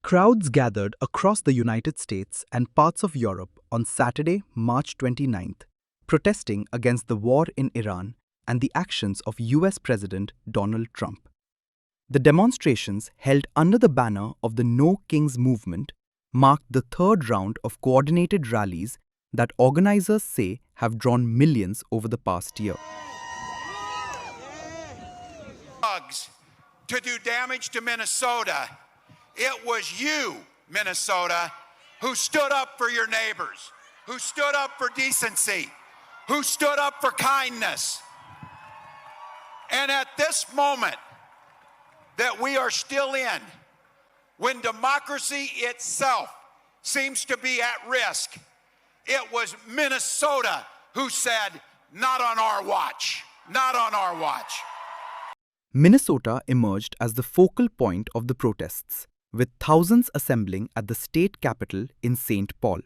Crowds gathered across the United States and parts of Europe on Saturday, March 29th, protesting against the war in Iran and the actions of US President Donald Trump. The demonstrations, held under the banner of the No Kings movement, marked the third round of coordinated rallies that organizers say have drawn millions over the past year. To do damage to Minnesota, it was you, Minnesota, who stood up for your neighbors, who stood up for decency, who stood up for kindness. And at this moment that we are still in, when democracy itself seems to be at risk, it was Minnesota who said, "Not on our watch, not on our watch." Minnesota emerged as the focal point of the protests, with thousands assembling at the state capitol in St. Paul.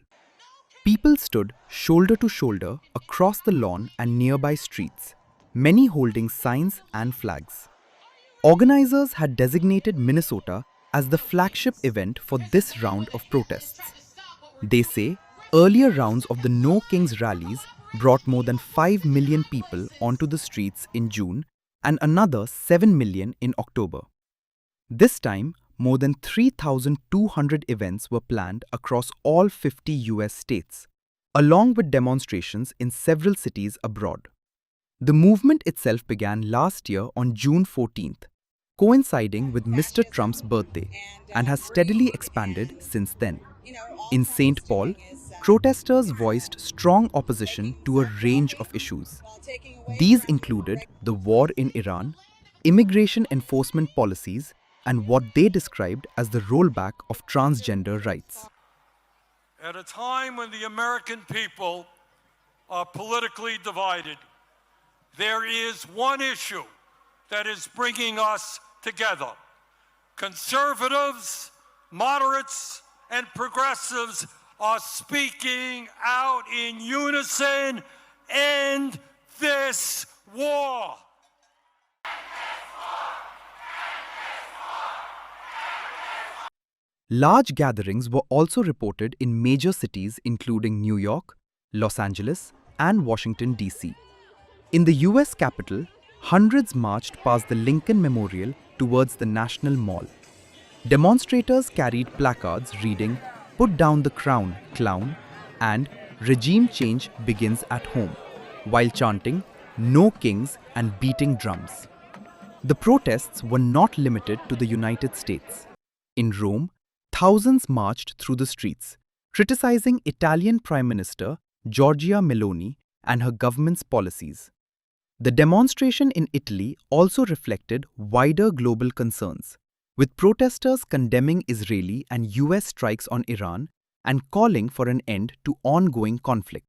People stood shoulder to shoulder across the lawn and nearby streets, many holding signs and flags. Organizers had designated Minnesota as the flagship event for this round of protests. They say earlier rounds of the No Kings rallies brought more than 5 million people onto the streets in June and another 7 million in October. This time, more than 3,200 events were planned across all 50 US states, along with demonstrations in several cities abroad. The movement itself began last year on June 14th, coinciding with Mr. Trump's birthday, and has steadily expanded since then. In St. Paul, protesters voiced strong opposition to a range of issues. These included the war in Iran, immigration enforcement policies, and what they described as the rollback of transgender rights. At a time when the American people are politically divided, there is one issue that is bringing us together. Conservatives, moderates, and progressives are speaking out in unison: end this war. Large gatherings were also reported in major cities including New York, Los Angeles, and Washington, D.C. In the US Capitol, hundreds marched past the Lincoln Memorial towards the National Mall. Demonstrators carried placards reading, "Put down the crown, clown," and "Regime change begins at home," while chanting, "No Kings," and beating drums. The protests were not limited to the United States. In Rome, thousands marched through the streets, criticizing Italian Prime Minister Giorgia Meloni and her government's policies. The demonstration in Italy also reflected wider global concerns, with protesters condemning Israeli and US strikes on Iran and calling for an end to ongoing conflict.